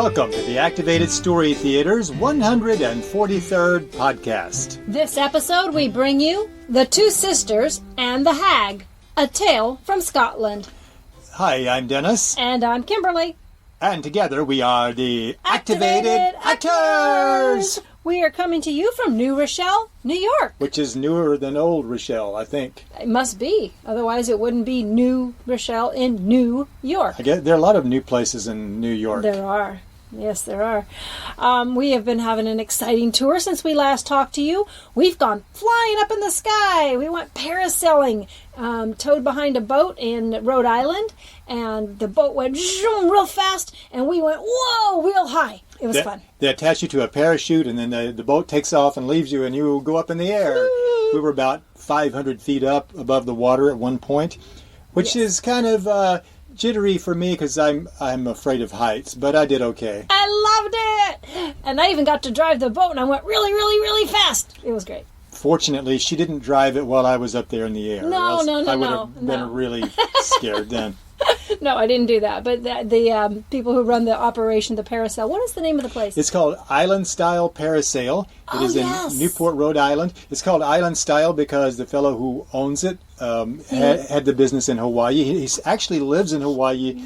Welcome to the Activated Story Theater's 143rd podcast. This episode we bring you The Two Sisters and the Hag, a tale from Scotland. Hi, I'm Dennis. And I'm Kimberly. And together we are the Activated Actors! We are coming to you from New Rochelle, New York. Which is newer than Old Rochelle, I think. It must be. Otherwise it wouldn't be New Rochelle in New York. I guess there are a lot of new places in New York. There are. Yes, there are. We have been having an exciting tour since we last talked to you. We've gone flying up in the sky. We went parasailing, towed behind a boat in Rhode Island, and the boat went zoom real fast, and we went, whoa, real high. It was fun. They attach you to a parachute, and then the boat takes off and leaves you, and you go up in the air. Woo! We were about 500 feet up above the water at one point, which is kind of jittery for me because I'm afraid of heights, but I did okay. I loved it! And I even got to drive the boat, and I went really, really, really fast. It was great. Fortunately, she didn't drive it while I was up there in the air. No. I would have been really scared then. No, I didn't do that. But the people who run the operation, the parasail, what is the name of the place? It's called Island Style Parasailing. It is in Newport, Rhode Island. It's called Island Style because the fellow who owns it had the business in Hawaii. He actually lives in Hawaii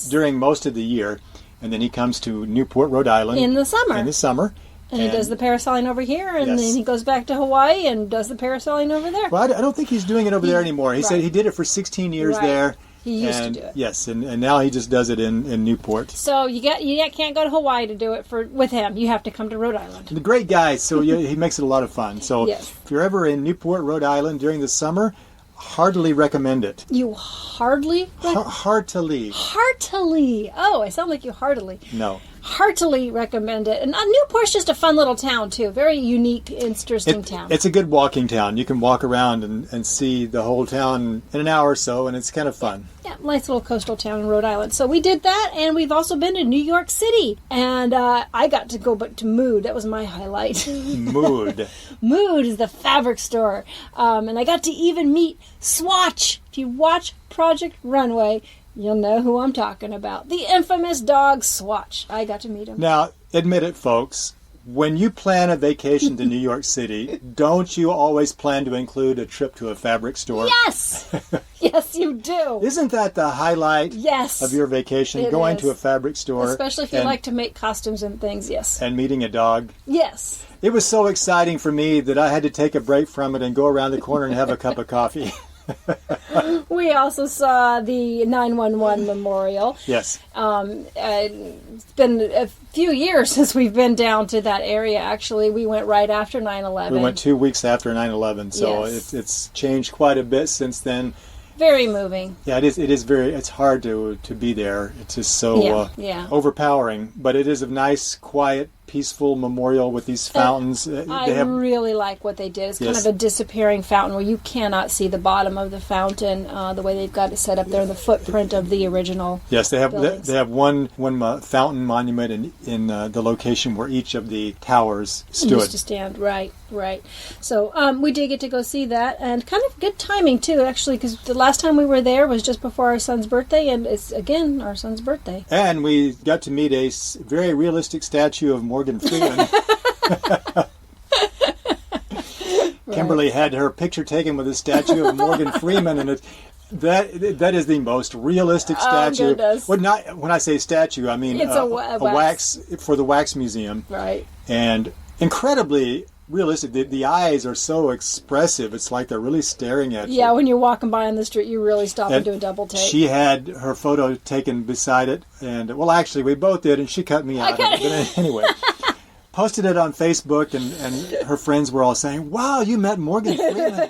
during most of the year. And then he comes to Newport, Rhode Island. In the summer. And he does the parasailing over here, and then he goes back to Hawaii and does the parasailing over there. Well, I don't think he's doing it over there anymore. He said he did it for 16 years there. He used to do it. Yes, and now he just does it in Newport. So you can't go to Hawaii to do it with him. You have to come to Rhode Island. The great guy, so he makes it a lot of fun. So if you're ever in Newport, Rhode Island during the summer, heartily recommend it. You hardly? Heartily. Heartily. Oh, I sound like you heartily. No. Heartily recommend it. And Newport's just a fun little town, too. Very unique, interesting town. It's a good walking town. You can walk around and see the whole town in an hour or so, and it's kind of fun. Yeah, nice little coastal town in Rhode Island. So we did that, and we've also been to New York City. And I got to go to Mood. That was my highlight. Mood. Mood is the fabric store. And I got to even meet Swatch. If you watch Project Runway, you'll know who I'm talking about. The infamous dog Swatch. I got to meet him. Now, admit it, folks. When you plan a vacation to New York City, don't you always plan to include a trip to a fabric store? Yes! Yes, you do. Isn't that the highlight of your vacation? Going to a fabric store. Especially if you like to make costumes and things, yes. And meeting a dog. Yes. It was so exciting for me that I had to take a break from it and go around the corner and have a cup of coffee. We also saw the 911 memorial. Yes. It's been a few years since we've been down to that area, actually. We went right after 9/11. We went 2 weeks after 9/11, so it's changed quite a bit since then. Very moving. Yeah, it is. It's hard to be there. It's just so overpowering. But it is a nice, quiet, peaceful memorial with these fountains. I really like what they did. It's kind of a disappearing fountain where you cannot see the bottom of the fountain. The way they've got it set up there, the footprint of the original. Yes, they have one fountain monument in the location where each of the towers stood. Used to stand. Right. So we did get to go see that, and kind of good timing too, actually, because the last time we were there was just before our son's birthday, and it's again our son's birthday. And we got to meet a very realistic statue of Morgan Freeman. Kimberly had her picture taken with a statue of Morgan Freeman, and that is the most realistic statue. Goodness. Well, not when I say statue, I mean it's a wax for the wax museum. Right. And incredibly realistic. The eyes are so expressive. It's like they're really staring at you. Yeah, when you're walking by on the street, you really stop and do a double take. She had her photo taken beside it, and well, actually, we both did, and she cut me out. But anyway, posted it on Facebook, and her friends were all saying, "Wow, you met Morgan Freeman."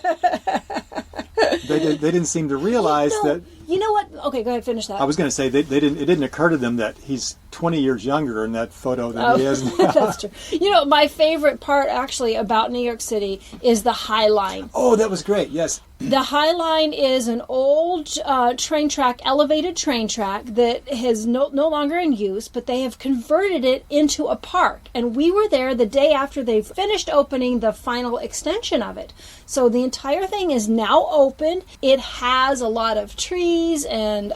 They didn't seem to realize that. You know what? Okay, go ahead, finish that. I was going to say it didn't occur to them that he's 20 years younger in that photo than he is now. That's true. You know, my favorite part actually about New York City is the High Line. Oh, that was great. Yes. The High Line is an old train track, elevated train track that is no longer in use, but they have converted it into a park. And we were there the day after they finished opening the final extension of it. So the entire thing is now open. It has a lot of trees and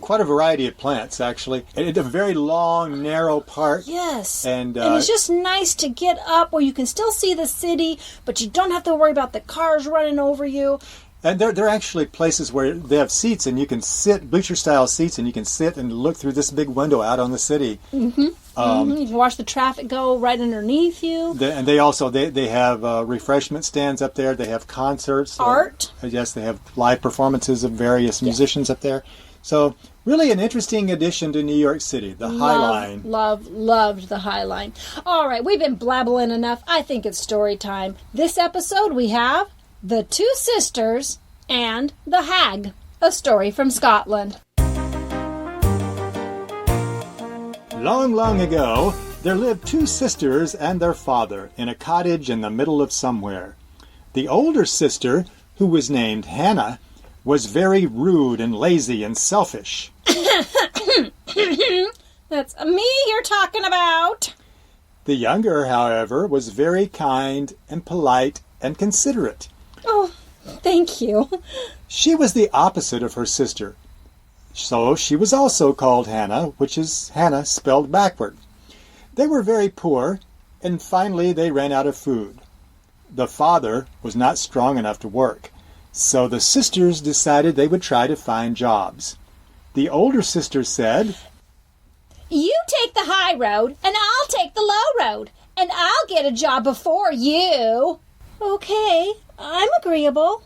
quite a variety of plants, actually. It's a very long long, narrow part. Yes. And it's just nice to get up where you can still see the city, but you don't have to worry about the cars running over you. And there are actually places where they have seats, and you can sit, bleacher-style seats, and you can sit and look through this big window out on the city. Mm-hmm. You can watch the traffic go right underneath you. And they also they have refreshment stands up there. They have concerts. Art. Yes, they have live performances of various musicians up there. So really an interesting addition to New York City, the High Line. Loved the High Line. All right, we've been blabbling enough. I think it's story time. This episode we have The Two Sisters and the Hag, a story from Scotland. Long, long ago, there lived two sisters and their father in a cottage in the middle of somewhere. The older sister, who was named Hannah, was very rude and lazy and selfish. That's me you're talking about. The younger, however, was very kind and polite and considerate. Oh, thank you. She was the opposite of her sister. So she was also called Hannah, which is Hannah spelled backward. They were very poor, and finally they ran out of food. The father was not strong enough to work, so the sisters decided they would try to find jobs. The older sister said, "You take the high road, and I'll take the low road, and I'll get a job before you." "Okay, I'm agreeable."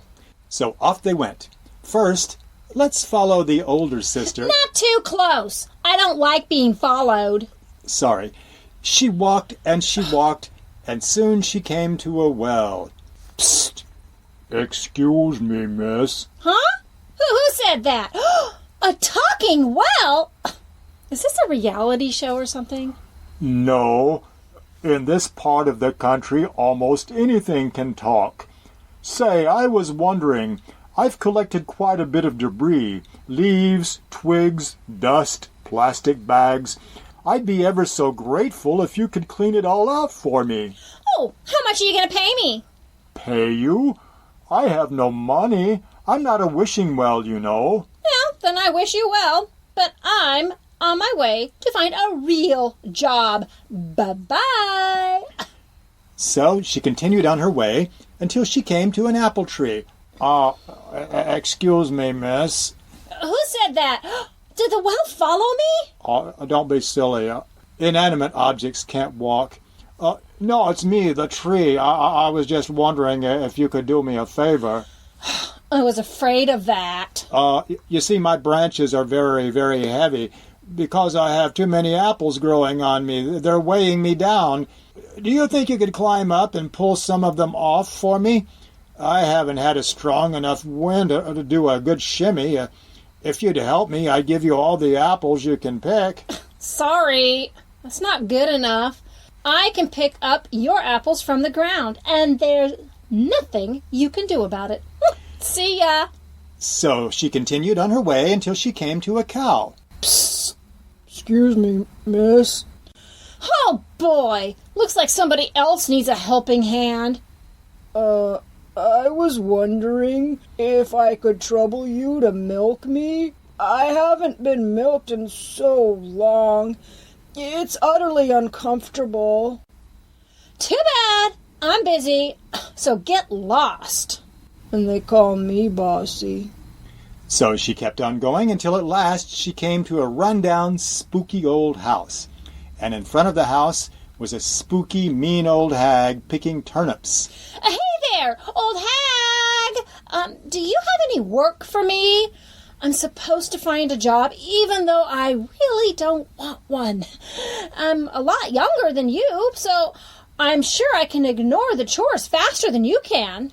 So off they went. First, let's follow the older sister. Not too close. I don't like being followed. Sorry. She walked, and soon she came to a well. Psst! Excuse me, miss. Huh? Who said that? A talking well? Is this a reality show or something? No. In this part of the country, almost anything can talk. Say, I was wondering, I've collected quite a bit of debris, leaves, twigs, dust, plastic bags. I'd be ever so grateful if you could clean it all out for me. Oh, how much are you going to pay me? Pay you? I have no money. I'm not a wishing well, you know. Yeah, then I wish you well, but I'm on my way to find a real job. Bye-bye. So she continued on her way until she came to an apple tree. Excuse me, miss. Who said that? Did the well follow me? Don't be silly. Inanimate objects can't walk. No, it's me, the tree. I was just wondering if you could do me a favor. I was afraid of that. You see, my branches are very, very heavy because I have too many apples growing on me. They're weighing me down. Do you think you could climb up and pull some of them off for me? I haven't had a strong enough wind to do a good shimmy. If you'd help me, I'd give you all the apples you can pick. Sorry, that's not good enough. I can pick up your apples from the ground, and there's nothing you can do about it. See ya. So she continued on her way until she came to a cow. Psst. Excuse me, miss. Oh, boy. Looks like somebody else needs a helping hand. I was wondering if I could trouble you to milk me. I haven't been milked in so long. It's utterly uncomfortable. Too bad. I'm busy, so get lost. And they call me bossy. So she kept on going until at last she came to a rundown, spooky old house. And in front of the house was a spooky, mean old hag picking turnips. Hey there, old hag! Do you have any work for me? I'm supposed to find a job, even though I really don't want one. I'm a lot younger than you, so I'm sure I can ignore the chores faster than you can.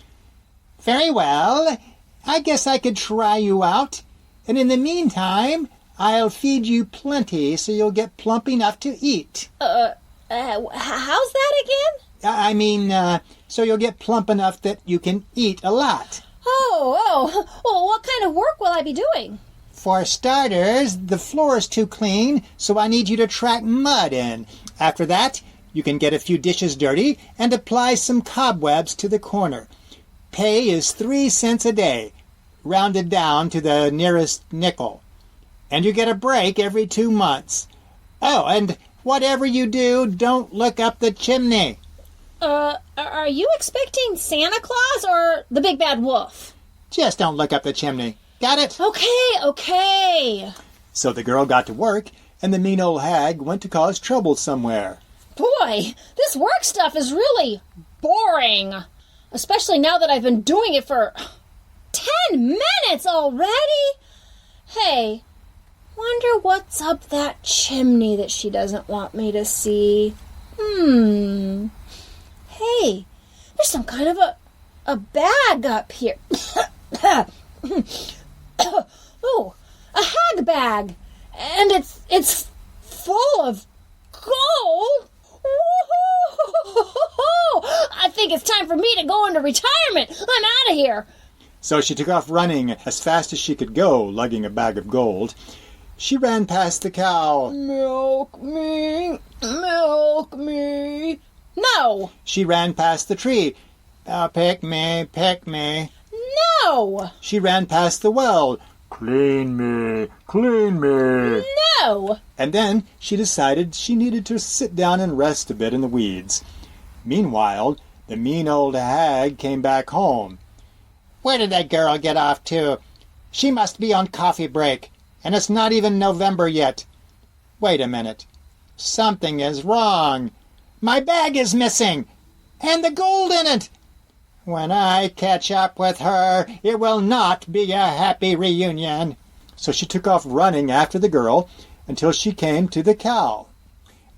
Very well. I guess I could try you out. And in the meantime, I'll feed you plenty so you'll get plump enough to eat. How's that again? So you'll get plump enough that you can eat a lot. Oh, well, what kind of work will I be doing? For starters, the floor is too clean, so I need you to track mud in. After that, you can get a few dishes dirty and apply some cobwebs to the corner. Pay is 3 cents a day, rounded down to the nearest nickel. And you get a break every 2 months. Oh, and whatever you do, don't look up the chimney. Are you expecting Santa Claus or the big bad wolf? Just don't look up the chimney. Got it? Okay. So the girl got to work, and the mean old hag went to cause trouble somewhere. Boy, this work stuff is really boring. Especially now that I've been doing it for 10 minutes already. Hey, wonder what's up that chimney that she doesn't want me to see. Hey, there's some kind of a bag up here. Oh, a hag bag. And it's full of gold. Woo-hoo! I think it's time for me to go into retirement. I'm out of here. So she took off running as fast as she could go, lugging a bag of gold. She ran past the cow. Milk me, milk me. No. She ran past the tree. Pick me, pick me. No. She ran past the well. Clean me, clean me. No. And then she decided she needed to sit down and rest a bit in the weeds. Meanwhile, the mean old hag came back home. Where did that girl get off to? She must be on coffee break, and it's not even November yet. Wait a minute. Something is wrong. My bag is missing, and the gold in it. When I catch up with her, it will not be a happy reunion. So she took off running after the girl until she came to the cow.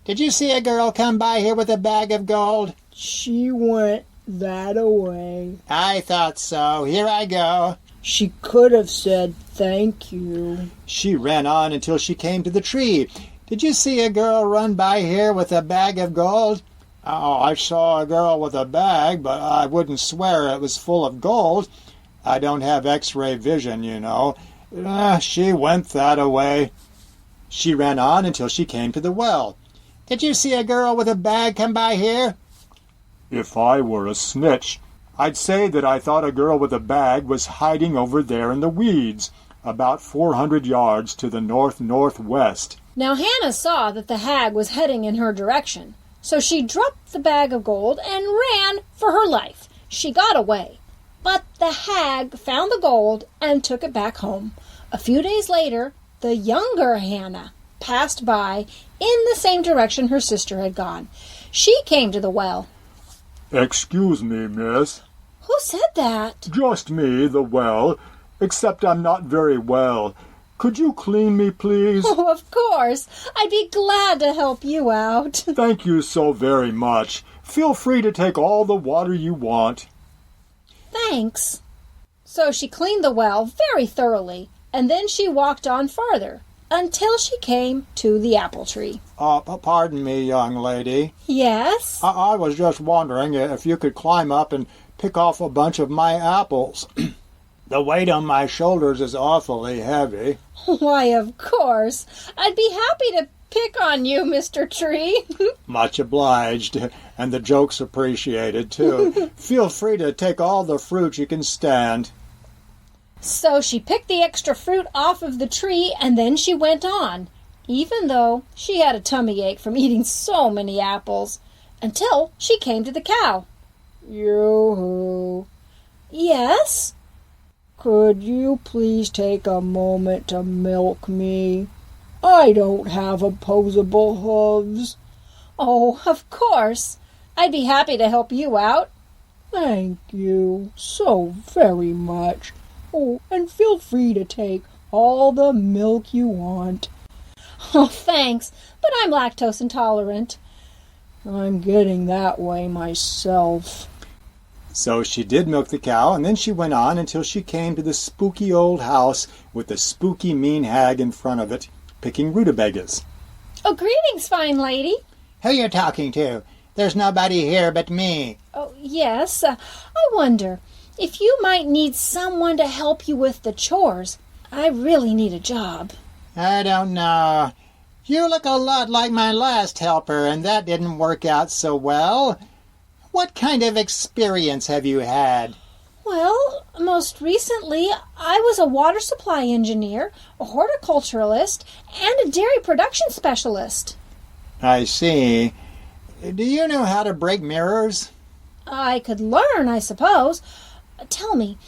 Did you see a girl come by here with a bag of gold? She went that away. I thought so. Here I go. She could have said thank you. She ran on until she came to the tree. Did you see a girl run by here with a bag of gold? Oh, I saw a girl with a bag, but I wouldn't swear it was full of gold. I don't have X-ray vision, you know. She went that away. She ran on until she came to the well. Did you see a girl with a bag come by here? If I were a snitch, I'd say that I thought a girl with a bag was hiding over there in the weeds, about 400 yards to the north-northwest. Now Hannah saw that the hag was heading in her direction, so she dropped the bag of gold and ran for her life. She got away, but the hag found the gold and took it back home. A few days later, the younger Hannah passed by in the same direction her sister had gone. She came to the well. Excuse me, miss. Who said that? Just me, the well, except I'm not very well. Could you clean me, please? Oh, of course. I'd be glad to help you out. Thank you so very much. Feel free to take all the water you want. Thanks. So she cleaned the well very thoroughly, and then she walked on farther until she came to the apple tree. Pardon me, young lady. Yes? I was just wondering if you could climb up and pick off a bunch of my apples. The weight on my shoulders is awfully heavy. Why, of course. I'd be happy to pick on you, Mr. Tree. Much obliged, and the joke's appreciated, too. Feel free to take all the fruit you can stand. So she picked the extra fruit off of the tree, and then she went on, even though she had a tummy ache from eating so many apples, until she came to the cow. Yoo-hoo. Yes? Could you please take a moment to milk me? I don't have opposable hooves. Oh, of course. I'd be happy to help you out. Thank you so very much. Oh, and feel free to take all the milk you want. Oh, thanks, but I'm lactose intolerant. I'm getting that way myself. So she did milk the cow, and then she went on until she came to the spooky old house with the spooky mean hag in front of it, picking rutabagas. Oh, greetings, fine lady. Who you talking to? There's nobody here but me. Oh, yes. I wonder if you might need someone to help you with the chores. I really need a job. I don't know. You look a lot like my last helper, and that didn't work out so well. What kind of experience have you had? Well, most recently, I was a water supply engineer, a horticulturalist, and a dairy production specialist. I see. Do you know how to break mirrors? I could learn, I suppose. Tell me,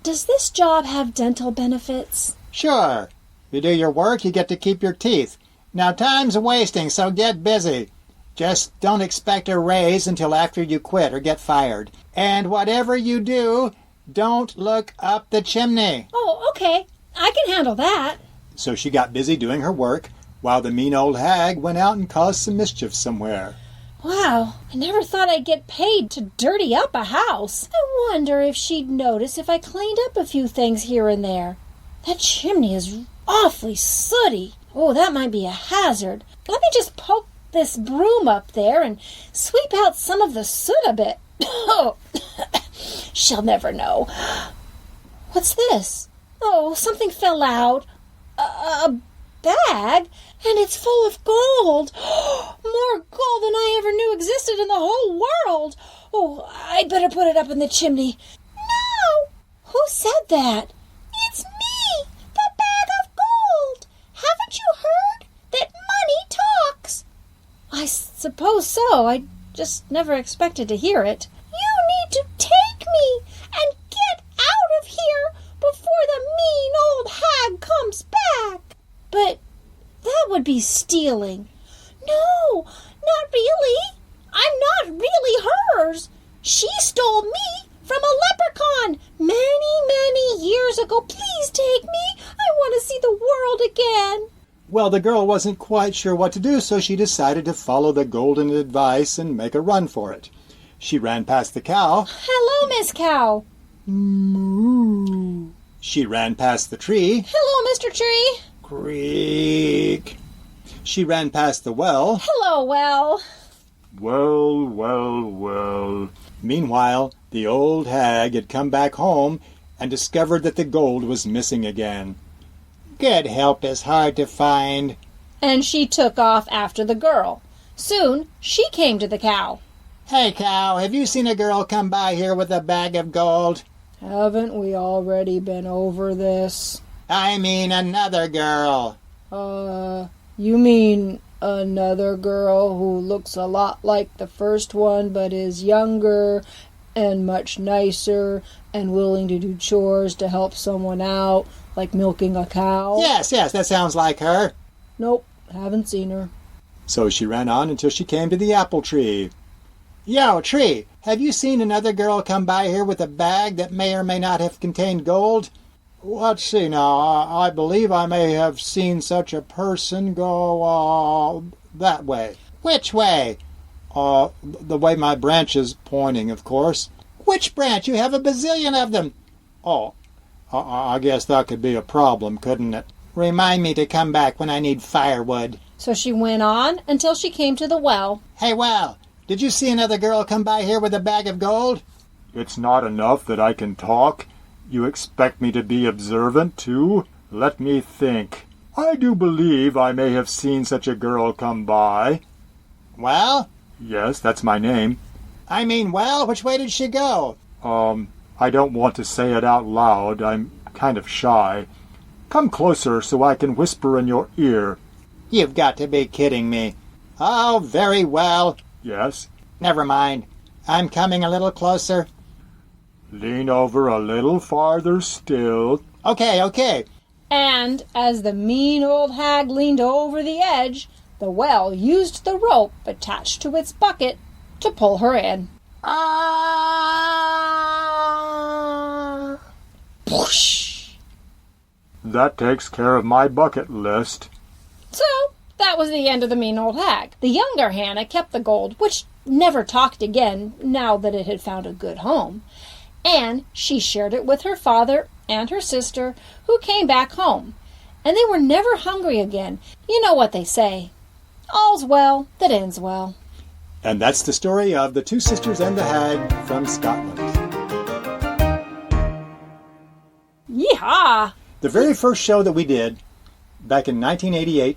does this job have dental benefits? Sure. You do your work, you get to keep your teeth. Now time's wasting, so get busy. Just don't expect a raise until after you quit or get fired. And whatever you do, don't look up the chimney. Oh, okay. I can handle that. So she got busy doing her work while the mean old hag went out and caused some mischief somewhere. Wow, I never thought I'd get paid to dirty up a house. I wonder if she'd notice if I cleaned up a few things here and there. That chimney is awfully sooty. Oh, that might be a hazard. Let me just poke this broom up there and sweep out some of the soot a bit. Oh, she'll never know. What's this? Oh, something fell out. A bag, and it's full of gold. More gold than I ever knew existed in the whole world. Oh, I'd better put it up in the chimney. No! Who said that? It's me, the bag of gold. Haven't you heard that money talks? I suppose so. I just never expected to hear it. You need to take me and get out of here before the mean old hag comes back. But that would be stealing. No, not really. I'm not really hers. She stole me from a leprechaun many years ago. Please take me. I want to see the world again. Well, the girl wasn't quite sure what to do, so she decided to follow the golden advice and make a run for it. She ran past the cow. Hello, Miss Cow. Moo. She ran past the tree. Hello, Mr. Tree. Creak. She ran past the well. Hello, well. Well. Meanwhile, the old hag had come back home and discovered that the gold was missing again. Good help is hard to find. And she took off after the girl. Soon, she came to the cow. Hey, cow, have you seen a girl come by here with a bag of gold? Haven't we already been over this? I mean another girl. You mean another girl who looks a lot like the first one but is younger and much nicer and willing to do chores to help someone out, like milking a cow? Yes, that sounds like her. Nope, haven't seen her. So she ran on until she came to the apple tree. Yo, tree, have you seen another girl come by here with a bag that may or may not have contained gold? Let's see now. I believe I may have seen such a person go, that way. Which way? The way my branch is pointing, of course. Which branch? You have a bazillion of them. Oh, I guess that could be a problem, couldn't it? Remind me to come back when I need firewood. So she went on until she came to the well. Hey, well, did you see another girl come by here with a bag of gold? It's not enough that I can talk. You expect me to be observant, too? Let me think. I do believe I may have seen such a girl come by. Well? Yes, that's my name. I mean, well, which way did she go? I don't want to say it out loud. I'm kind of shy. Come closer so I can whisper in your ear. You've got to be kidding me. Oh, very well. Yes? Never mind. I'm coming a little closer. Lean over a little farther still. Okay. And as the mean old hag leaned over the edge, the well used the rope attached to its bucket to pull her in. Ah! Whoosh! That takes care of my bucket list. So, that was the end of the mean old hag. The younger Hannah kept the gold, which never talked again now that it had found a good home. And she shared it with her father and her sister, who came back home. And they were never hungry again. You know what they say. All's well that ends well. And that's the story of the Two Sisters and the Hag from Scotland. Yeehaw! The very first show that we did, back in 1988,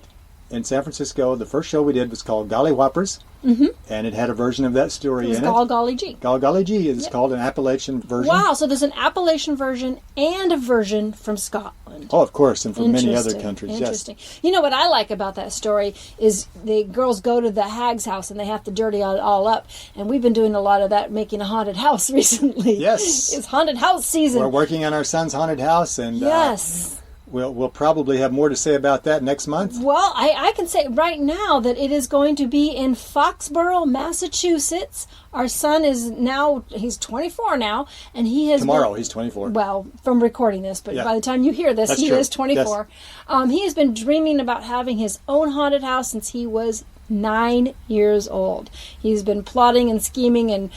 in San Francisco. The first show we did was called Golly Whoppers, and it had a version of that story in it. Gol Golly Gee. Gol Golly Gee is called an Appalachian version. Wow, so there's an Appalachian version and a version from Scotland. Oh, of course, and from many other countries. Interesting. Yes. You know what I like about that story is the girls go to the hag's house and they have to dirty it all up. And we've been doing a lot of that, making a haunted house recently. Yes. It's haunted house season. We're working on our son's haunted house, and yes. We'll probably have more to say about that next month. Well, I can say right now that it is going to be in Foxboro, Massachusetts. Our son is now, he's 24 now, and he has Tomorrow, he's 24. Well, from recording this, but by the time you hear this, That's he true. is 24. Yes. He has been dreaming about having his own haunted house since he was 9 years old. He's been plotting and scheming and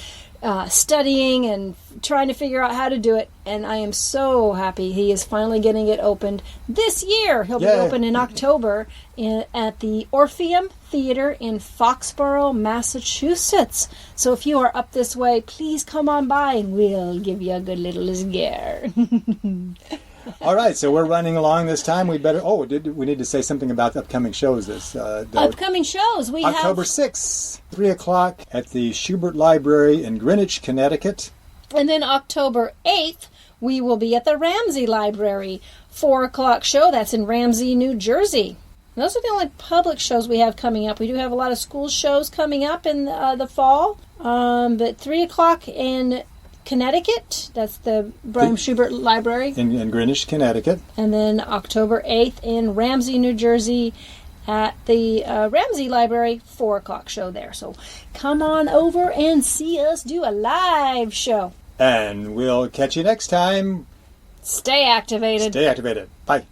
studying and trying to figure out how to do it, and I am so happy he is finally getting it opened this year. He'll be open in October at the Orpheum Theatre in Foxboro, Massachusetts. So if you are up this way, please come on by and we'll give you a good little scare. All right, so we're running along this time. We better. Oh, we need to say something about the upcoming shows? Upcoming shows. We October 6th, 3 o'clock at the Schubert Library in Greenwich, Connecticut. And then October 8th, we will be at the Ramsey Library, 4 o'clock show. That's in Ramsey, New Jersey. Those are the only public shows we have coming up. We do have a lot of school shows coming up in the fall, but 3 o'clock in Connecticut, that's the Bram Schubert Library. In Greenwich, Connecticut. And then October 8th in Ramsey, New Jersey at the Ramsey Library, 4 o'clock show there. So come on over and see us do a live show. And we'll catch you next time. Stay activated. Stay activated. Bye.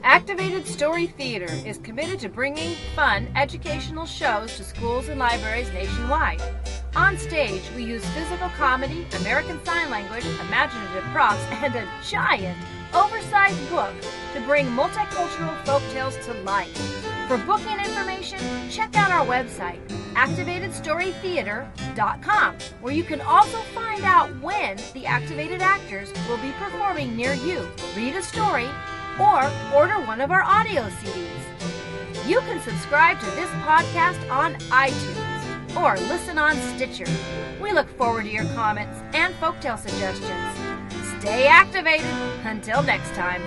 Activated Story Theater is committed to bringing fun, educational shows to schools and libraries nationwide. On stage, we use physical comedy, American Sign Language, imaginative props, and a giant, oversized book to bring multicultural folktales to life. For booking information, check out our website, activatedstorytheater.com, where you can also find out when the activated actors will be performing near you. Read a story, or order one of our audio CDs. You can subscribe to this podcast on iTunes or listen on Stitcher. We look forward to your comments and folktale suggestions. Stay activated. Until next time.